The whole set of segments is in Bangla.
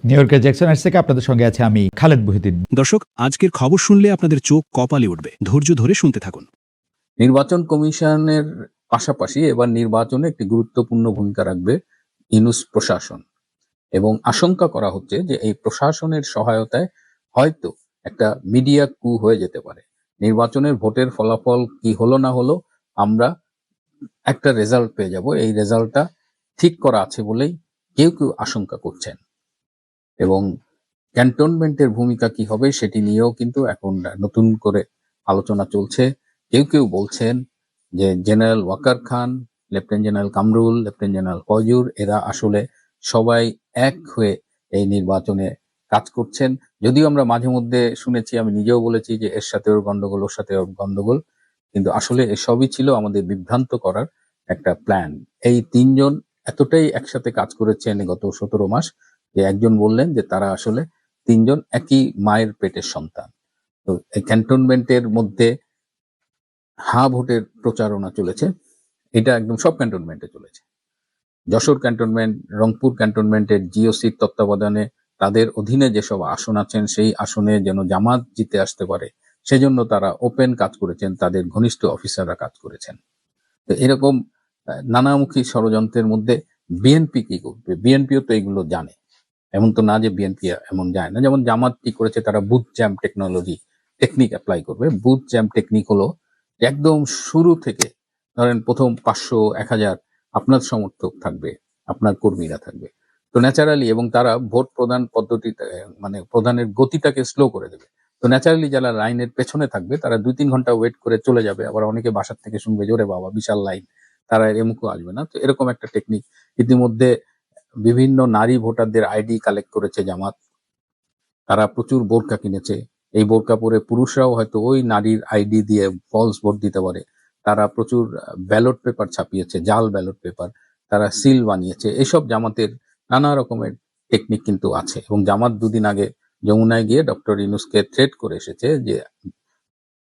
নিউ ইয়র্কের জ্যাকসন থেকে আপনাদের সঙ্গে আছে আমি খালেদ বহিউদ্দিন। দর্শক, আজকের খবর শুনলে আপনাদের চোখ কপালে উঠবে। ধৈর্য ধরে শুনতে থাকুন। নির্বাচন কমিশনের পাশাপাশি এবার নির্বাচনে একটি গুরুত্বপূর্ণ ভূমিকা রাখবে ইউনূস প্রশাসন, এবং আশঙ্কা করা হচ্ছে যে এই প্রশাসনের সহায়তায় হয়তো একটা মিডিয়া কু হয়ে যেতে পারে। নির্বাচনের ভোটের ফলাফল কি হলো না হলো, আমরা একটা রেজাল্ট পেয়ে যাব, এই রেজাল্টটা ঠিক করা আছে বলেই কেউ কেউ আশঙ্কা করছেন। এবং ক্যান্টনমেন্টের ভূমিকা কি হবে সেটি নিয়েও কিন্তু এখন নতুন করে আলোচনা চলছে। কেউ কেউ বলছেন যে general Waker Khan, lieutenant general Kamrul, lieutenant general Fazur, এরা আসলে সবাই এক হয়ে এই নির্বাচনে কাজ করছেন। যদিও আমরা মাঝে মধ্যে শুনেছি, আমি নিজেও বলেছি যে এর সাথে ওর গন্ডগোল, ওর সাথে ওর গন্ডগোল, কিন্তু আসলে এসবই ছিল আমাদের বিভ্রান্ত করার একটা প্ল্যান। এই তিনজন এতটাই একসাথে কাজ করেছেন গত 17 মাস যে একজন বললেন যে তারা আসলে তিনজন একই মায়ের পেটের সন্তান। তো এই ক্যান্টনমেন্টের মধ্যে ভোটের প্রচারণা চলেছে, এটা একদম সব ক্যান্টনমেন্টে চলেছে। যশোর ক্যান্টনমেন্ট, রংপুর ক্যান্টনমেন্টের জিওসির তত্ত্বাবধানে তাদের অধীনে যেসব আসন আছেন সেই আসনে যেন জামাত জিতে আসতে পারে সেজন্য তারা ওপেন কাজ করেছেন, তাদের ঘনিষ্ঠ অফিসাররা কাজ করেছেন। তো এরকম নানামুখী ষড়যন্ত্রের মধ্যে বিএনপি কি করবে? বিএনপিও তো এগুলো জানে, এমন তো না যে বিএনপি এমন যায় না। যেমন জামাত কি করেছে, তারা বুথ জ্যাম টেকনিক অ্যাপ্লাই করবে। বুথ জ্যাম টেকনিক হলো একদম শুরু থেকে, ধরেন প্রথম 500-1000 আপনার সমর্থক থাকবে, আপনার কর্মীরা থাকবে, তো ন্যাচারালি, এবং তারা ভোট প্রদান পদ্ধতিতে মানে প্রদানের গতিটাকে স্লো করে দেবে। তো ন্যাচারালি যারা লাইনের পেছনে থাকবে তারা 2-3 ঘন্টা ওয়েট করে চলে যাবে। আবার অনেকে বাসার থেকে শুনবে জোরে বাবা বিশাল লাইন, তারা এমুকও আসবে না। তো এরকম একটা টেকনিক ইতিমধ্যে বিভিন্ন নারী ভোটারদের আইডি কালেক্ট করেছে জামাত, তারা প্রচুর বোরকা কিনেছে। এই বোরকা পরে পুরুষরাও হয়তো ওই নারীর আইডি দিয়ে ফলস ভোট দিতে পারে। তারা প্রচুর ব্যালট পেপার ছাপিয়েছে, জাল ব্যালট পেপার, তারা সিল বানিয়েছে। এসব জামাতের নানা রকমের টেকনিক কিন্তু আছে। এবং জামাত 2 দিন আগে যমুনায় গিয়ে ডক্টর ইউনূসকে থ্রেট করে এসেছে যে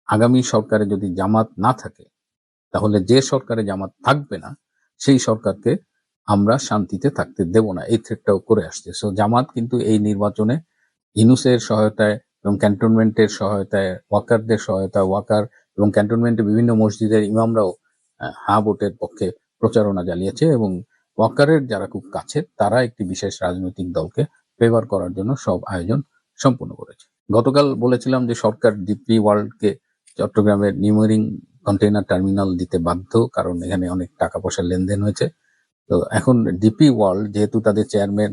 আগামী সরকারে যদি জামাত না থাকে তাহলে যে সরকারে জামাত থাকবে না সেই সরকারকে আমরা শান্তিতে থাকতে দেব না, এই থ্রেটটাও করে আসছে। সো জামাত কিন্তু এই নির্বাচনে ইউনূসের সহায়তায় এবং ক্যান্টনমেন্টের সহায়তায়, ওয়াকারদের সহায়তায়, ওয়াকার এবং ক্যান্টনমেন্টের বিভিন্ন মসজিদের ইমামরাও ভোটের পক্ষে প্রচারণা চালিয়েছে। এবং ওয়াকারের যারা খুব কাছের তারা একটি বিশেষ রাজনৈতিক দলকে ফেভার করার জন্য সব আয়োজন সম্পূর্ণ করেছে। গতকাল বলেছিলাম যে সরকার ডিপি ওয়ার্ল্ডকে চট্টগ্রামের নিউমেরিং কন্টেইনার টার্মিনাল দিতে বাধ্য, কারণ এখানে অনেক টাকা পয়সার লেনদেন হয়েছে। তো এখন ডিপি ওয়ার্ল্ড, যেহেতু তাদের চেয়ারম্যান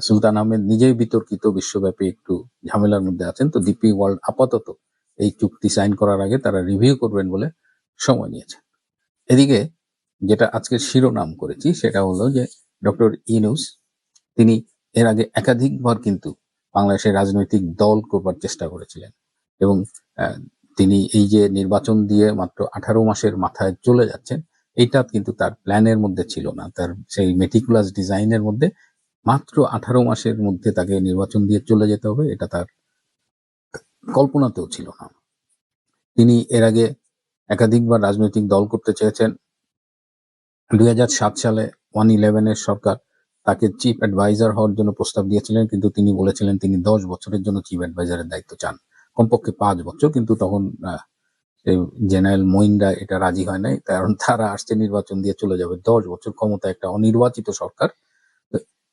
সুলতান আহমেদ নিজেই বিতর্কিত, বিশ্বব্যাপী একটু ঝামেলার মধ্যে আছেন, তো ডিপি ওয়ার্ল্ড আপাতত এই চুক্তি সাইন করার আগে তারা রিভিউ করবেন বলে সময় নিয়েছে। এদিকে যেটা আজকের শিরোনাম করেছি সেটা হলো যে ডক্টর ইউনূস, তিনি এর আগে একাধিকবার কিন্তু বাংলাদেশের রাজনৈতিক দল করবার চেষ্টা করেছিলেন, এবং তিনি এই যে নির্বাচন দিয়ে মাত্র 18 মাসের মাথায় চলে যাচ্ছেন, এইটা কিন্তু তার প্ল্যানের মধ্যে ছিল না। তার সেই মেটিকুলাস ডিজাইনের মধ্যে মাত্র 18 মাসের মধ্যে তাকে নির্বাচন দিয়ে চলে যেতে হবে, এটা তার কল্পনাতেও ছিল না। তিনি এর আগে একাধিকবার রাজনৈতিক দল করতে চেয়েছেন। 2007 সালে 111 সরকার তাকে চিফ অ্যাডভাইজার হওয়ার জন্য প্রস্তাব দিয়েছিলেন, কিন্তু তিনি বলেছিলেন তিনি 10 বছরের জন্য চিফ অ্যাডভাইজারের দায়িত্ব চান, কমপক্ষে 5 বছর। কিন্তু তখন জেনারেল মঈনরা এটা রাজি হয় নাই, কারণ তারা আসছে নির্বাচন দিয়ে চলে যাবে, 10 বছর ক্ষমতা একটা অনির্বাচিত সরকার।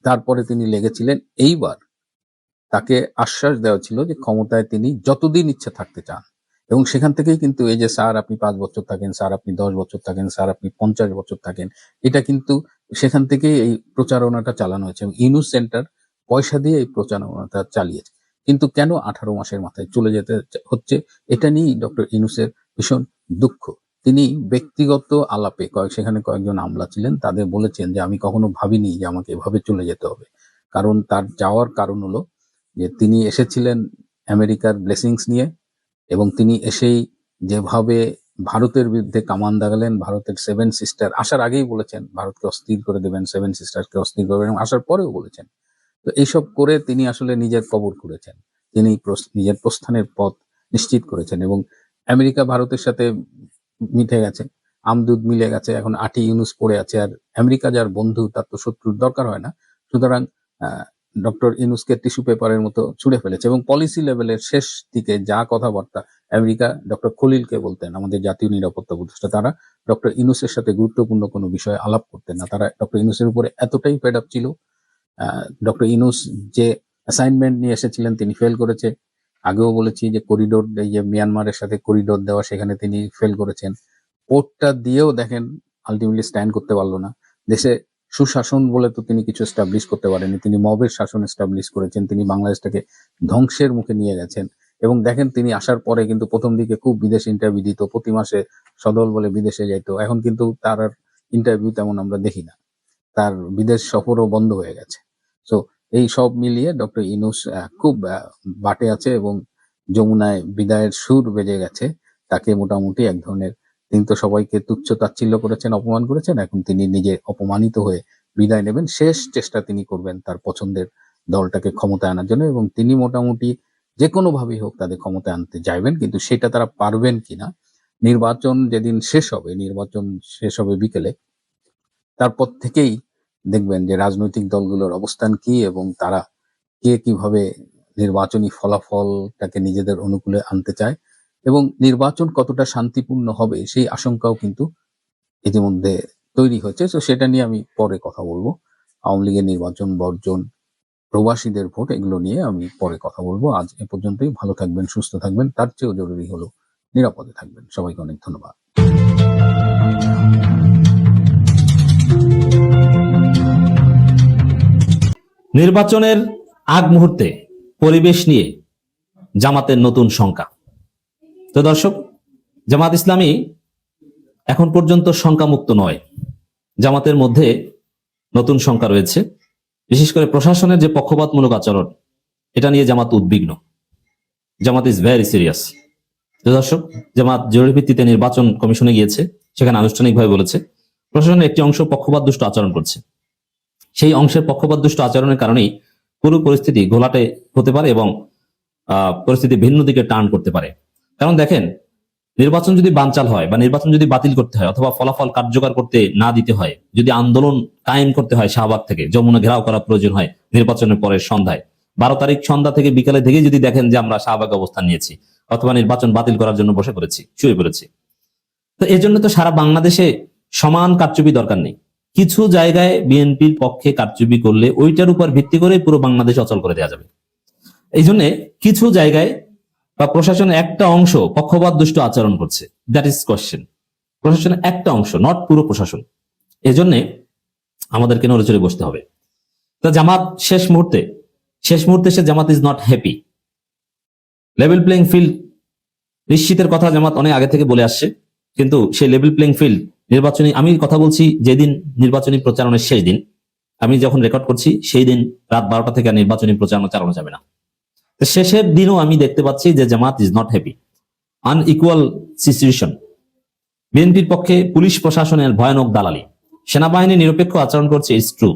তারপরে তিনি লেগেছিলেন। এইবার তাকে আশ্বাস দেওয়া ছিল যে ক্ষমতায় তিনি যতদিন ইচ্ছে থাকতে চান, এবং সেখান থেকেই কিন্তু এই যে স্যার আপনি 5 বছর থাকেন, স্যার আপনি 10 বছর থাকেন, স্যার আপনি 50 বছর থাকেন, এটা কিন্তু সেখান থেকেই এই প্রচারণাটা চালানো হয়েছে। ইউনূস সেন্টার পয়সা দিয়ে এই প্রচারণাটা চালিয়েছে। কিন্তু কেন 18 মাসের মাথায় চলে যেতে হচ্ছে, এটা নিয়েই ডক্টর ইউনূসের ভীষণ দুঃখ। তিনি ব্যক্তিগত আলাপে সেখানে কয়েকজন আমলা ছিলেন, তাদের বলেছেন যে আমি কখনো ভাবিনি যে আমাকে এভাবে চলে যেতে হবে। কারণ তার যাওয়ার কারণ হলো যে তিনি এসেছিলেন আমেরিকার ব্লেসিংস নিয়ে, এবং তিনি এসেই যেভাবে ভারতের বিরুদ্ধে কামান দাগালেন, ভারতের 7 সিস্টার আসার আগেই বলেছেন ভারতকে অস্থির করে দেবেন, 7 সিস্টারকে অস্থির করবেন, এবং আসার পরেও বলেছেন। তো এইসব করে তিনি আসলে নিজের কবর করেছেন, তিনি নিজের প্রস্থানের পথ নিশ্চিত করেছেন। এবং আমেরিকা ভারতের সাথে মিটে গেছে, আমদুদ মিলে গেছে, এখন 8ই ইউনূস পড়ে আছে। আর আমেরিকা যার বন্ধু তার তো শত্রুর দরকার হয় না। সুতরাং ডক্টর ইউনূসকে টিস্যু পেপারের মতো ছুঁড়ে ফেলেছে। এবং পলিসি লেভেলের শেষ দিকে যা কথাবার্তা আমেরিকা ডক্টর খলিলকে বলতেন, আমাদের জাতীয় নিরাপত্তা উপদেষ্টা, তারা ডক্টর ইউনূসের সাথে গুরুত্বপূর্ণ কোনো বিষয়ে আলাপ করতেন না। তারা ডক্টর ইউনূসের উপরে এতটাই ফেড আপ ছিল। ডক্টর ইউনূস যে অ্যাসাইনমেন্ট নিয়ে এসেছিলেন তিনি ফেল করেছে। আগেও বলেছি যে করিডোর, এই যে মিয়ানমারের সাথে করিডোর দেওয়া, সেখানে তিনি ফেল করেছেন। পোর্টটা দিয়েও দেখেন আলটিমেটলি স্ট্যান্ড করতে পারলো না। দেশে সুশাসন বলে তো তিনি কিছু এস্টাবলিশ করতে পারেননি। তিনি মবের শাসন এস্টাবলিশ করেছেন। তিনি বাংলাদেশটাকে ধ্বংসের মুখে নিয়ে গেছেন। এবং দেখেন তিনি আসার পরে কিন্তু প্রথম দিকে খুব বিদেশ ইন্টারভিউ দিত, প্রতি মাসে সদল বলে বিদেশে যাইতো। এখন কিন্তু তার আর ইন্টারভিউ তেমন আমরা দেখি না, তার বিদেশ সফরও বন্ধ হয়ে গেছে। সো এই সব মিলিয়ে ডক্টর ইউনূস খুব বাটে আছে এবং যমুনায় বিদায়ের সুর বেজে গেছে। তাকে মোটামুটি এক ধরনের, তিনি তো সবাইকে তুচ্ছ তাচ্ছিল্য করেছেন, অপমান করেছেন, এখন তিনি নিজে অপমানিত হয়ে বিদায় নেবেন। শেষ চেষ্টা তিনি করবেন তার পছন্দের দলটাকে ক্ষমতায় আনার জন্য, এবং তিনি মোটামুটি যে কোনো ভাবেই হোক তাদের ক্ষমতায় আনতে চাইবেন। কিন্তু সেটা তারা পারবেন কিনা, নির্বাচন যেদিন শেষ হবে, নির্বাচন শেষ হবে বিকেলে, তারপর থেকেই দেখবেন যে রাজনৈতিক দলগুলোর অবস্থান কি এবং তারা কে কিভাবে নির্বাচনী ফলাফলটাকে নিজেদের অনুকূলে আনতে চায় এবং নির্বাচন কতটা শান্তিপূর্ণ হবে সেই আশঙ্কাও কিন্তু ইতিমধ্যে তৈরি হয়েছে। তো সেটা নিয়ে আমি পরে কথা বলবো। আওয়ামী লীগের নির্বাচন বর্জন, প্রবাসীদের ভোট, এগুলো নিয়ে আমি পরে কথা বলবো। আজ এ পর্যন্তই। ভালো থাকবেন, সুস্থ থাকবেন, তার চেয়েও জরুরি হলো নিরাপদে থাকবেন। সবাইকে অনেক ধন্যবাদ। নির্বাচনের আগ মুহূর্তে পরিবেশ নিয়ে জামাতের নতুন শঙ্কা। তো দর্শক, জামাত ইসলামী এখন পর্যন্ত শঙ্কামুক্ত নয়। জামাতের মধ্যে নতুন শঙ্কা রয়েছে, বিশেষ করে প্রশাসনের যে পক্ষপাতমূলক আচরণ, এটা নিয়ে জামাত উদ্বিগ্ন। জামাত ইজ ভেরি সিরিয়াস। তো দর্শক, জামাত জরুরি ভিত্তিতে নির্বাচন কমিশনে গিয়েছে, সেখানে আনুষ্ঠানিকভাবে বলেছে প্রশাসনের একটি অংশ পক্ষপাতদুষ্ট আচরণ করছে। সেই অংশের পক্ষপাতদুষ্ট আচরণের কারণেই পুরো পরিস্থিতি ঘোলাটে হতে পারে এবং পরিস্থিতি ভিন্ন দিকে টার্ন করতে পারে। কারণ দেখেন, নির্বাচন যদি বানচাল হয় বা নির্বাচন যদি বাতিল করতে হয় অথবা ফলাফল কার্যকর করতে না দিতে হয়, যদি আন্দোলন কায়েম করতে হয়, শাহবাগ থেকে যমুনা ঘেরাও করা প্রয়োজন হয় নির্বাচনের পরের সন্ধ্যায়, 12 তারিখ সন্ধ্যা থেকে বিকালে থেকে যদি দেখেন যে আমরা শাহবাগে অবস্থান নিয়েছি অথবা নির্বাচন বাতিল করার জন্য বসে পড়েছি, শুয়ে পড়েছি, তো এর জন্য তো সারা বাংলাদেশে সমান কারচুপি দরকার নেই। কিছু জায়গায় বিএনপির পক্ষে কারচুপি করলে ওইটার উপর ভিত্তি করে পুরো বাংলাদেশ অচল করে দেওয়া যাবে। এই জন্য কিছু জায়গায় বা প্রশাসনের একটা অংশ পক্ষপাত দুষ্ট আচরণ করছে, দ্যাট ইজ কোয়েশ্চেন। প্রশাসনের একটা অংশ, নট পুরো প্রশাসন। এই জন্য আমাদেরকে নড়ে চড়ে বসতে হবে। তো জামাত শেষ মুহূর্তে সে Jamaat is not happy. Level playing field নিশ্চিতের কথা জামাত অনেক আগে থেকে বলে আসছে, কিন্তু সেই লেভেল প্লেইং ফিল্ড নির্বাচনী, আমি কথা বলছি যেদিন নির্বাচনী প্রচারণের শেষ দিন, আমি যখন রেকর্ড করছি সেই দিন রাত 12টা থেকে নির্বাচনী প্রচারণা চালানো যাবে না। শেষের দিনও আমি দেখতে পাচ্ছি যে Jamaat is not happy. Unequal situation. বিএনপির পক্ষে পুলিশ প্রশাসনের ভয়ানক দালালি, সেনাবাহিনী নিরপেক্ষ আচরণ করছে, ইটস ট্রু।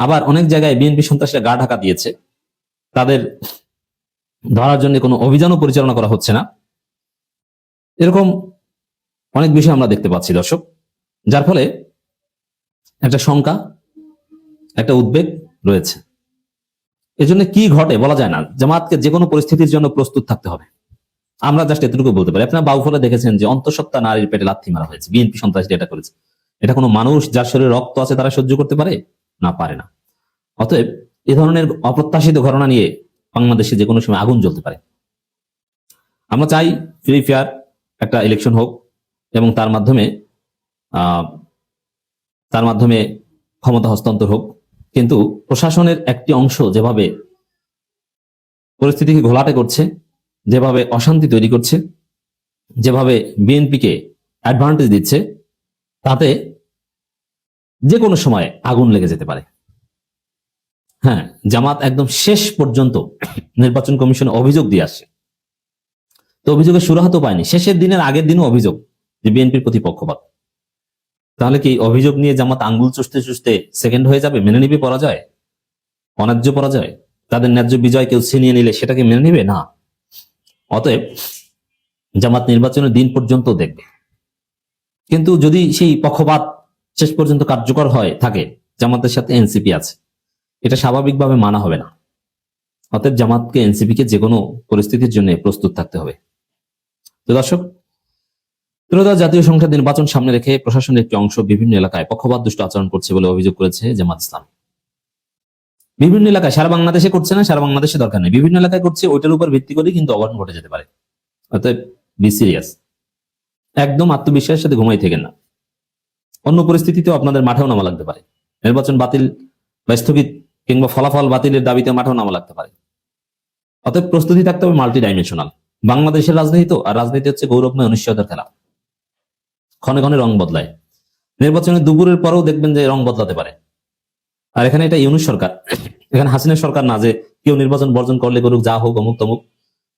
আবার অনেক জায়গায় বিএনপি সন্ত্রাসীরা গা ঢাকা দিয়েছে, তাদের ধরার জন্য কোনো অভিযানও পরিচালনা করা হচ্ছে না। এরকম অনেক বিষয় আমরা দেখতে পাচ্ছি দর্শক, যার ফলে একটা শঙ্কা, একটা উদ্বেগ রয়েছে। এজন্য কি ঘটে বলা যায় না। জামাতকে যে কোনো পরিস্থিতির জন্য প্রস্তুত থাকতে হবে। আমরা জাস্ট এতটুকু বলতে পারি। আপনারা বাউফলে দেখেছেন যে অন্তঃসত্ত্বা নারীর পেটে লাথি মারা হয়েছে, বিএনপি সন্ত্রাসীরা এটা করেছে। এটা কোনো মানুষ যার শরীরে রক্ত আছে তারা সহ্য করতে পারে না? পারে না। অতএব এ ধরনের অপ্রত্যাশিত ঘটনা নিয়ে বাংলাদেশে যে কোনো সময় আগুন জ্বলতে পারে। আমরা চাই ফ্রি ফেয়ার একটা ইলেকশন হোক এবং তার মাধ্যমে ক্ষমতা হস্তান্তর হোক, কিন্তু প্রশাসনের একটি অংশ যেভাবে পরিস্থিতিকে ঘোলাটে করছে, যেভাবে অশান্তি তৈরি করছে, যেভাবে বিএনপিকে অ্যাডভান্টেজ দিচ্ছে, তাতে যে কোনো সময় আগুন লেগে যেতে পারে। হ্যাঁ, জামাত একদম শেষ পর্যন্ত নির্বাচন কমিশনে অভিযোগ দিয়ে আসছে, তো অভিযোগের সুরাহা পায়নি। শেষের দিনের আগের দিনও অভিযোগ যে বিএনপির প্রতি পক্ষপাত। তাহলে কি অভিযোগ নিয়ে জামাত আঙ্গুল চুষতে চুষতে সেকেন্ড হয়ে যাবে? মেনে নিবে পরাজয়, অন্যায্য পরাজয়? তাদের ন্যায্য বিজয় কেউ ছিনিয়ে নিলে সেটাকে মেনে নিবে না। অতএব জামাত নির্বাচনের দিন পর্যন্ত দেখবে। কিন্তু যদি সেই পক্ষপাত শেষ পর্যন্ত কার্যকর হয় থাকে, জামাতের সাথে এনসিপি আছে, এটা স্বাভাবিকভাবে মানা হবে না। অতএব জামাতকে, এনসিপি কে যে কোনো পরিস্থিতির জন্য প্রস্তুত থাকতে হবে। তো দর্শক, ত্রয়োদশ জাতীয় সংসদ নির্বাচন সামনে রেখে প্রশাসনের একটি অংশ বিভিন্ন এলাকায় পক্ষপাত দুষ্ট আচরণ করছে বলে অভিযোগ করেছে জামাত ইসলাম। বিভিন্ন এলাকায়, সারা বাংলাদেশে করছে না, সারা বাংলাদেশে দরকার নেই, বিভিন্ন এলাকায় করছে, ওইটার উপর ভিত্তি করে কিন্তু অঘটন ঘটে যেতে পারে। অতএব বি সিরিয়াস, একদম আত্মবিশ্বাসের সাথে ঘুমাই থাকেন না। অন্য পরিস্থিতিতেও আপনাদের মাঠেও নামা লাগতে পারে, নির্বাচন বাতিল বা স্থগিত কিংবা ফলাফল বাতিলের দাবিতে মাঠেও নামা লাগতে পারে। অতএব প্রস্তুতি থাকতে হবে মাল্টি ডাইমেনশনাল। বাংলাদেশের রাজনীতি তো, আর রাজনীতি হচ্ছে গৌরবময় অনিশ্চয়তার খেলা, ক্ষণে ক্ষণে রং বদলায়। নির্বাচনের দুপুরের পরেও দেখবেন যে রং বদলাতে পারে। আর এখানে এটা ইউনূস সরকার, এখানে হাসিনা সরকার না যে কেউ নির্বাচন বর্জন করলে করুক, যা হোক, অমুক তমুক,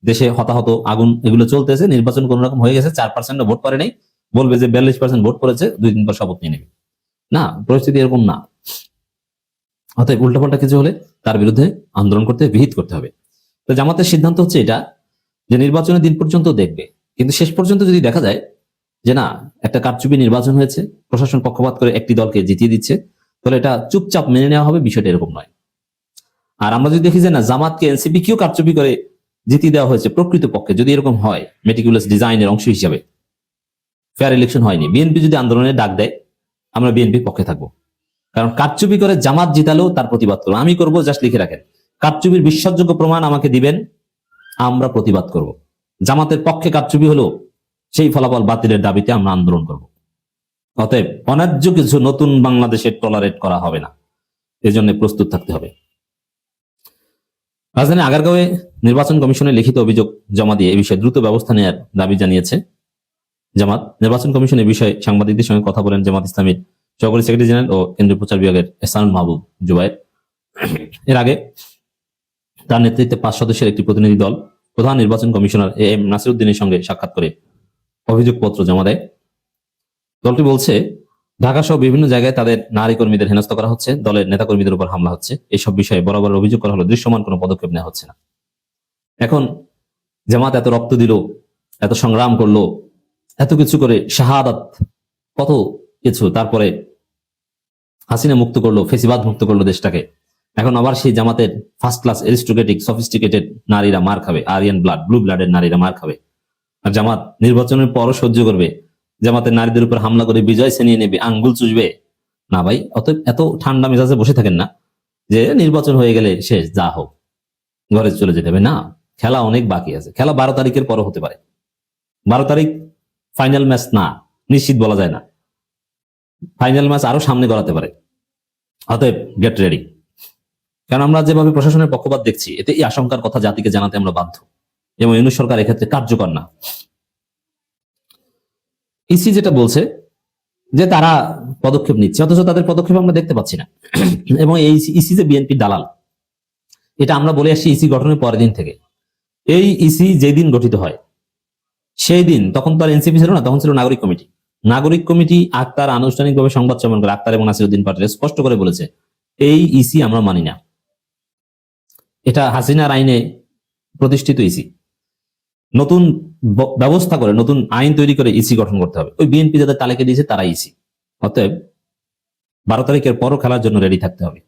দেশে হতাহত আগুন এগুলো চলতেছে, নির্বাচন কোন রকম হয়ে গেছে, 4% ভোট পড়ে নেই, বলবে যে 42% ভোট পড়েছে, 2 দিন পর শপথ নিয়ে নেবে। না, পরিস্থিতি এরকম না। অতএব উল্টাপাল্টা কিছু হলে তার বিরুদ্ধে আন্দোলন করতে, বিহিত করতে হবে। তো জামাতের সিদ্ধান্ত হচ্ছে এটা যে নির্বাচনের দিন পর্যন্ত দেখবে, কিন্তু শেষ পর্যন্ত যদি দেখা যায় যে না, একটা কারচুপি নির্বাচন হয়েছে, প্রশাসন পক্ষপাত করে একটি দলকে জিতিয়ে দিচ্ছে, তাহলে এটা চুপচাপ মেনে নেওয়া হবে, বিষয়টা এরকম নয়। আর আমরা যদি দেখি যে না, জামাতকে, এনসিপি কেও কারচুপি করে জিতিয়ে দেওয়া হয়েছে, প্রকৃত পক্ষে যদি এরকম হয়, মেটিকুলাস ডিজাইনের অংশ হিসাবে ফেয়ার ইলেকশন হয়নি, বিএনপি যদি আন্দোলনের ডাক দেয়, আমরা বিএনপির পক্ষে থাকবো। কারণ কারচুপি করে জামাত জিতালেও তার প্রতিবাদ করবো, আমি করবো, জাস্ট লিখে রাখেন, কারচুপির বিশ্বাসযোগ্য প্রমাণ আমাকে দিবেন, আমরা প্রতিবাদ করব। জামাতের পক্ষে কারচুপি হলো সেই ফলাফল বাতিলের দাবিতে আমরা আন্দোলন করব। অতএব অন্যায্য কিছু নতুন বাংলাদেশে টলারেট করা হবে না, এজন্য প্রস্তুত থাকতে হবে। রাজধানী আগারগাঁওয়ে নির্বাচন কমিশনে লিখিত অভিযোগ জমা দিয়ে এই বিষয়ে দ্রুত ব্যবস্থা নেওয়ার দাবি জানিয়েছে জামাত। নির্বাচন কমিশন এই বিষয়ে সাংবাদিকদের সঙ্গে কথা বলেন জামাত ইসলামীর সহকারী সেক্রেটারি জেনারেল ও কেন্দ্রীয় প্রচার বিভাগের এহসানুল মাহবুব জুবায়ের। এর আগে তার নেতৃত্বে 5 সদস্যের একটি প্রতিনিধি দল প্রধান নির্বাচন কমিশনার এ এম নাসিরউদ্দিনের সঙ্গে সাক্ষাৎ করে অভিযোগপত্র জমা দেয়। দলটি বলছে, ঢাকা সহ বিভিন্ন জায়গায় তাদের নারী কর্মীদের হেনস্থা করা হচ্ছে, দলের নেতাকর্মীদের উপর হামলা হচ্ছে, এইসব বিষয়ে বরাবর অভিযোগ করা হলো দৃশ্যমান কোনো পদক্ষেপ নেওয়া হচ্ছে না। এখন জামাত এত রক্ত দিল, এত সংগ্রাম করলো, এত কিছু করে, শাহাদাত, কত কিছু, তারপরে হাসিনা মুক্ত করলো, ফেসিবাদ মুক্ত করলো দেশটাকে। এখন আবার সেই জামাতের ফার্স্ট ক্লাস এরিস্টোক্রেটিক সফিস্টিকেটেড নারীরা মার খাবে, আরিয়ান ব্লাড, ব্লু ব্লাডের নারীরা মার খাবে। আর জামাত নির্বাচনের পরও সহ্য করবে, জামাতের নারীদের উপর হামলা করে বিজয় ছিনিয়ে নেবে, আঙ্গুল চুষবে না ভাই। অতএব এত ঠান্ডা মেজাজে বসে থাকেন না যে নির্বাচন হয়ে গেলে শেষ, যা হোক, ঘরে চলে যেতে হবে। না, খেলা অনেক বাকি আছে, খেলা 12 তারিখের পরও হতে পারে। 12 তারিখ ফাইনাল ম্যাচ না, নিশ্চিত বলা যায় না, ফাইনাল ম্যাচ আরো সামনে গড়াতে পারে। অতএব গেট রেডি। কারণ আমরা যেভাবে প্রশাসনের পক্ষপাত দেখছি, এতে এই আশঙ্কার কথা জাতিকে জানাতে আমরা বাধ্য, এবং ইউনূস সরকার এক্ষেত্রে কার্যকর না। ইসি যেটা বলছে যে তারা পদক্ষেপ নিচ্ছে, অথচ তাদের পদক্ষেপ আমরা দেখতে পাচ্ছি না। এবং এই ইসি যে বিএনপি দালাল, এটা আমরা বলে আসছি ইসি গঠনের পরের দিন থেকে। এই ইসি যেদিন গঠিত হয় সেই দিন, তখন তো আর এনসিপি ছিল না, তখন ছিল নাগরিক কমিটি। নাগরিক কমিটি আক্তার আনুষ্ঠানিকভাবে সংবাদ সম্মেলন করে আক্তার এবং নাসিরউদ্দিন পাটোয়ারি স্পষ্ট করে বলেছে, এই ইসি আমরা মানি না, এটা হাসিনার আইনে প্রতিষ্ঠিত ইসি। নতুন ব্যবস্থা করে, নতুন আইন তৈরি করে ইসি গঠন করতে হবে। ওই বিএনপি যাদের তালিকা দিয়েছে তারা ইসি। অতএব 12 তারিখের পরও খেলার জন্য রেডি থাকতে হবে।